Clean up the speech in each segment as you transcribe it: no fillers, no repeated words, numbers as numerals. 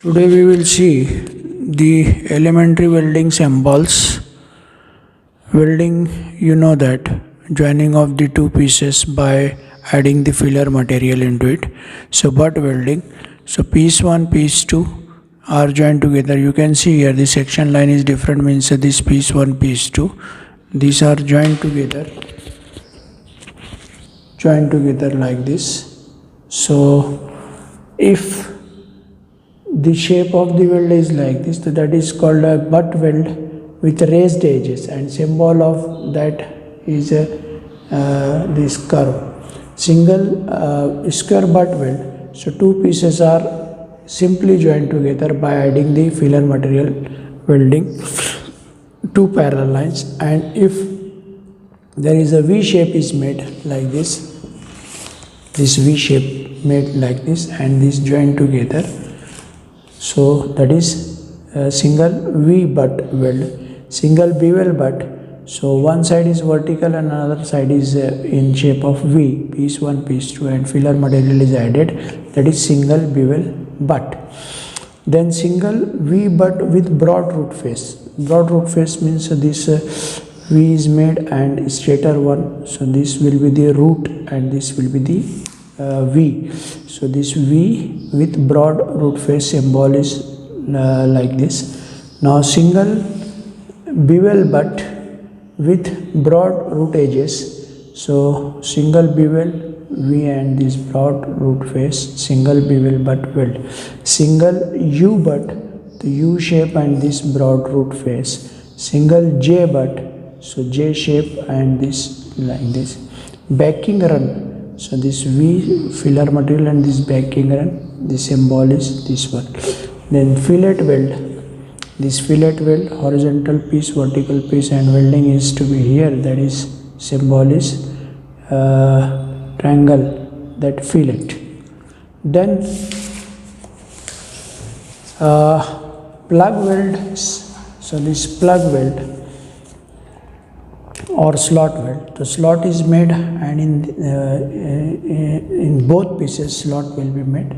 Today we will see the elementary welding symbols. Welding, you know that joining of the two pieces by adding the filler material into it. So butt welding. So piece 1, piece 2 are joined together. You can see here the section line is different, means this piece 1, piece 2. These are joined together like this. So if the shape of the weld is like this, so that is called a butt weld with raised edges, and symbol of that is this curve. Single square butt weld, so two pieces are simply joined together by adding the filler material, welding two parallel lines. And if there is a V shape is made like this V shape made like this, and this joined together, so that is single V butt weld. Single bevel butt, so one side is vertical and another side is in shape of V, piece 1, piece 2, and filler material is added, that is single bevel butt. Then single V butt with broad root face. Broad root face means this V is made and straighter one, so this will be the root and this will be the V. So this V with broad root face symbol is like this. Now single bevel butt with broad root edges, so single bevel V and this broad root face, single bevel butt weld. Single U butt, the U shape and this broad root face. Single J butt, so J shape and this like this. Backing run, so this V filler material and this backing run, the symbol is this one. Then fillet weld. This fillet weld, horizontal piece, vertical piece, and welding is to be here, that is symbol is triangle, that fillet. Then plug weld, so this plug weld or slot weld. The slot is made, and in both pieces slot will be made,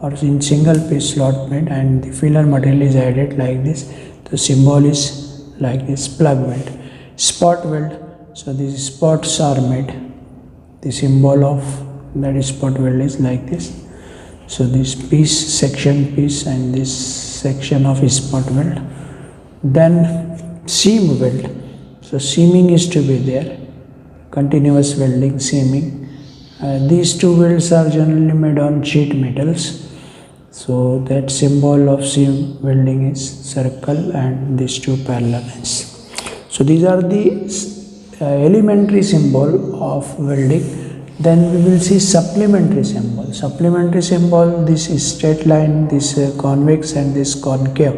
or in single piece slot made, and the filler material is added like this. The symbol is like this, plug weld. Spot weld, so these spots are made, the symbol of that is spot weld is like this. So this piece, section piece, and this section of spot weld. Then seam weld, so seaming is to be there, continuous welding, seaming. These two welds are generally made on sheet metals, so that symbol of seam welding is circle and these two parallel lines. So these are the elementary symbol of welding. Then we will see supplementary symbol. Supplementary symbol, this is straight line, this convex, and this concave.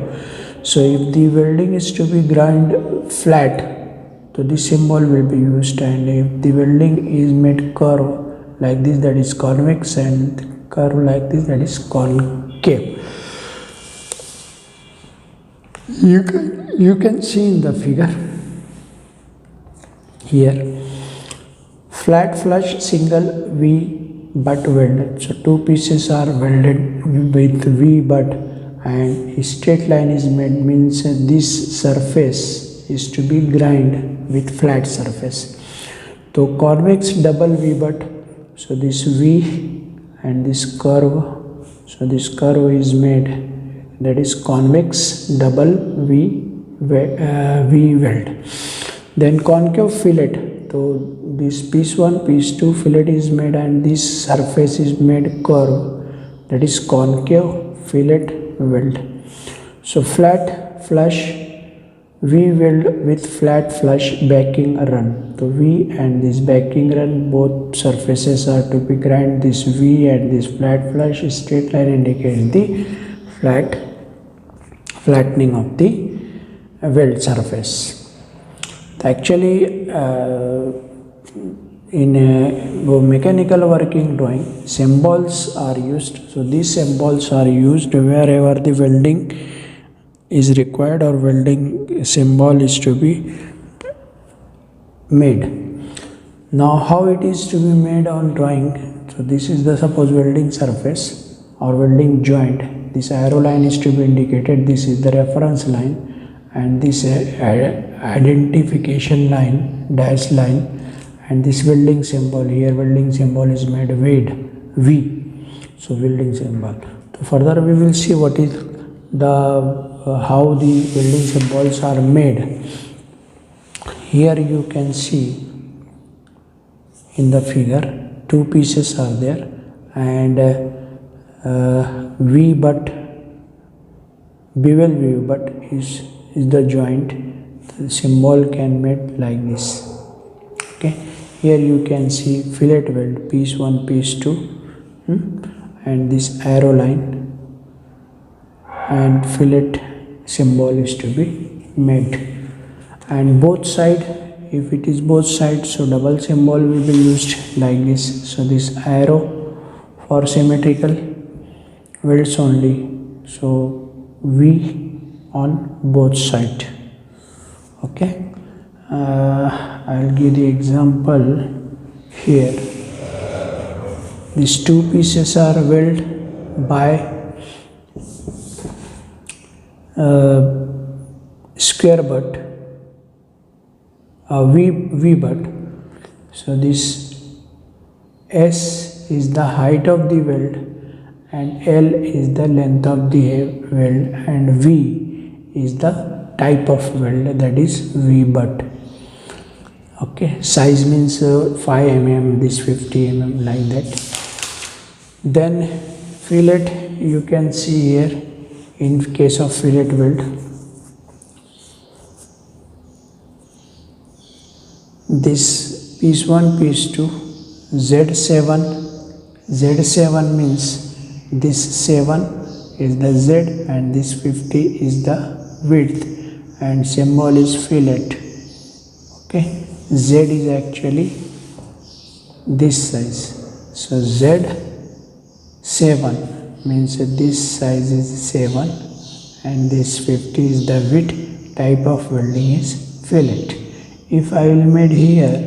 So if the welding is to be grind flat, so this symbol will be used, and if the welding is made curve like this, that is convex, and curve like this, that is concave. You can see in the figure here, flat flush single V butt welded. So two pieces are welded with V butt, and straight line is made, means this surface is to be grind with flat surface. So convex double V butt, so this V and this curve, so this curve is made, that is convex double V weld. Then concave fillet, so this piece 1, piece 2 fillet is made, and this surface is made curve, that is concave fillet weld. So flat flush V weld with flat flush backing run. So V and this backing run, both surfaces are to be grind. This V and this flat flush straight line indicate the flattening of the weld surface. Actually, in a mechanical working drawing, symbols are used. So these symbols are used wherever the welding is required or welding symbol is to be made. Now how it is to be made on drawing? So this is the suppose welding surface or welding joint, This arrow line is to be indicated. This is the reference line, and this identification line, dash line, and this welding symbol here. Welding symbol is made V. So welding symbol. So further we will see what is the how the welding symbols are made. Here you can see in the figure two pieces are there, and V butt, bevel V butt is the joint. The symbol can made like this. Okay, here you can see fillet weld, piece 1, piece 2, and this arrow line, and fillet symbol is to be made. And both side, if it is both sides, so double symbol will be used like this. So this arrow for symmetrical welds only, so V on both side. Okay, I'll give the example here. These two pieces are welded by square butt, V butt. So this S is the height of the weld, and L is the length of the weld, and V is the type of weld, that is V butt. Okay, size means 5 mm, this 50 mm, like that. Then fillet, you can see here in case of fillet weld, this piece 1, piece 2, Z7 means this 7 is the Z and this 50 is the width, and symbol is fillet. Okay, Z is actually this size, so Z7 means this size is 7 and this 50 is the width. Type of welding is fillet. If I will made here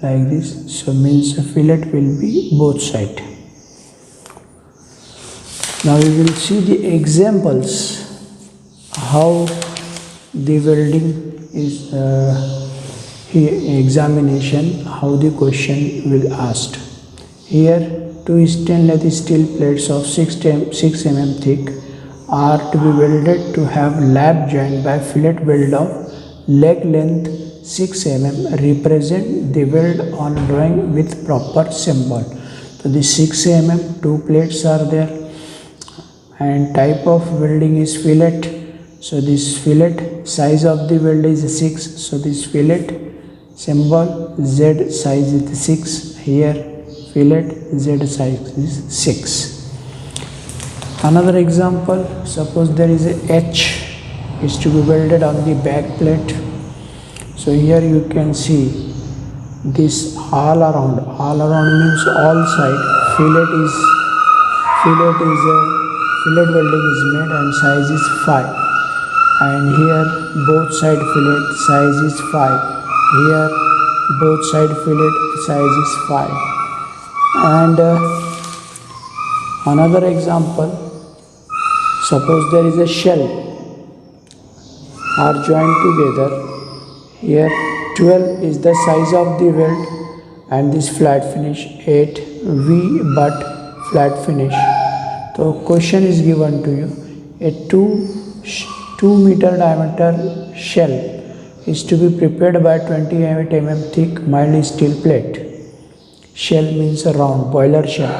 like this, so means fillet will be both side. Now we will see the examples how the welding is here, examination, how the question will asked. Here two stainless steel plates of 6 mm thick are to be welded to have lap joint by fillet weld of leg length 6 mm. Represent the weld on drawing with proper symbol. So the 6 mm, two plates are there, and type of welding is fillet. So this fillet, size of the weld is 6, so this fillet symbol Z size is 6, here fillet Z size is 6. Another example, suppose there is a H is to be welded on the back plate. So here you can see this all around means all side. Fillet welding is made and size is 5, and here both side fillet size is 5, here both side fillet size is 5. And another example, suppose there is a shell are joined together. Here 12 is the size of the weld and this flat finish, 8 V butt flat finish. So question is given to you, a 2 meter diameter shell is to be prepared by 28 mm thick mild steel plate. Shell means a round boiler shell.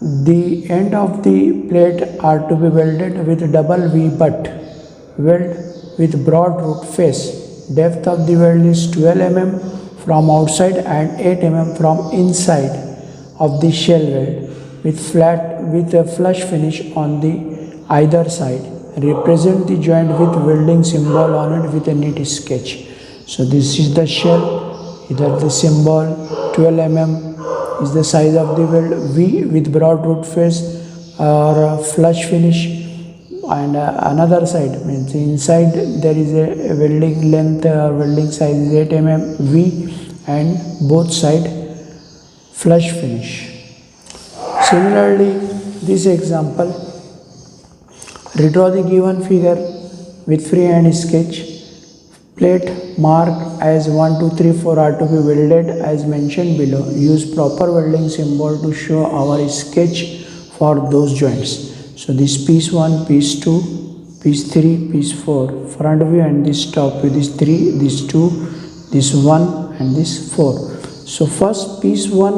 The end of the plate are to be welded with double V butt weld with broad root face. Depth of the weld is 12 mm from outside and 8 mm from inside of the shell weld with a flush finish on the either side. Represent the joint with welding symbol on it with a neat sketch. So this is the shell, either the symbol 12 mm is the size of the weld, V with broad root face or flush finish, and another side means inside there is a welding length or welding size is 8 mm V and both side flush finish. Similarly, this example, Redraw the given figure with freehand sketch. Plate marked as 1, 2, 3, 4 are to be welded as mentioned below. Use proper welding symbol to show our sketch for those joints. So this piece 1, piece 2, piece 3, piece 4, front view and this top view, this 3, this 2, this 1 and this 4. So first piece 1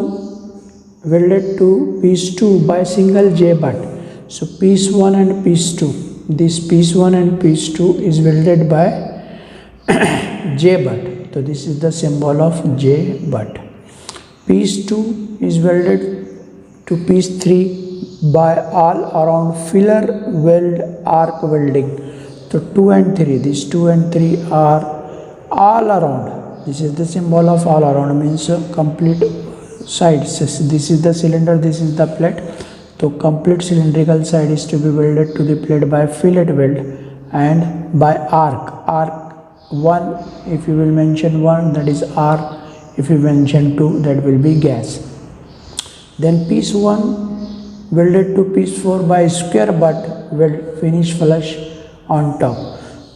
welded to piece 2 by single J butt. So piece 1 and piece 2, this piece 1 and piece 2 is welded by J butt. So this is the symbol of J butt. Piece 2 is welded to piece 3 by all around filler weld arc welding. So 2 and 3, these 2 and 3 are all around. This is the symbol of all around, means complete sides. This is the cylinder, this is the plate. So complete cylindrical side is to be welded to the plate by fillet weld and by arc. 1 if you will mention 1, that is arc. If you mention 2, that will be gas. Then piece 1 welded to piece 4 by square butt weld finish flush on top.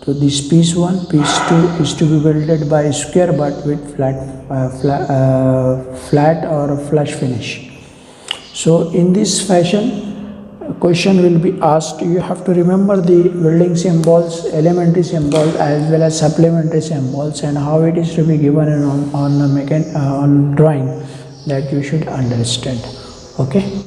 So this piece 1, piece 2 is to be welded by square butt with flat or flush finish. So in this fashion, a question will be asked. You have to remember the welding symbols, elementary symbols as well as supplementary symbols, and how it is to be given on drawing, that you should understand. Okay.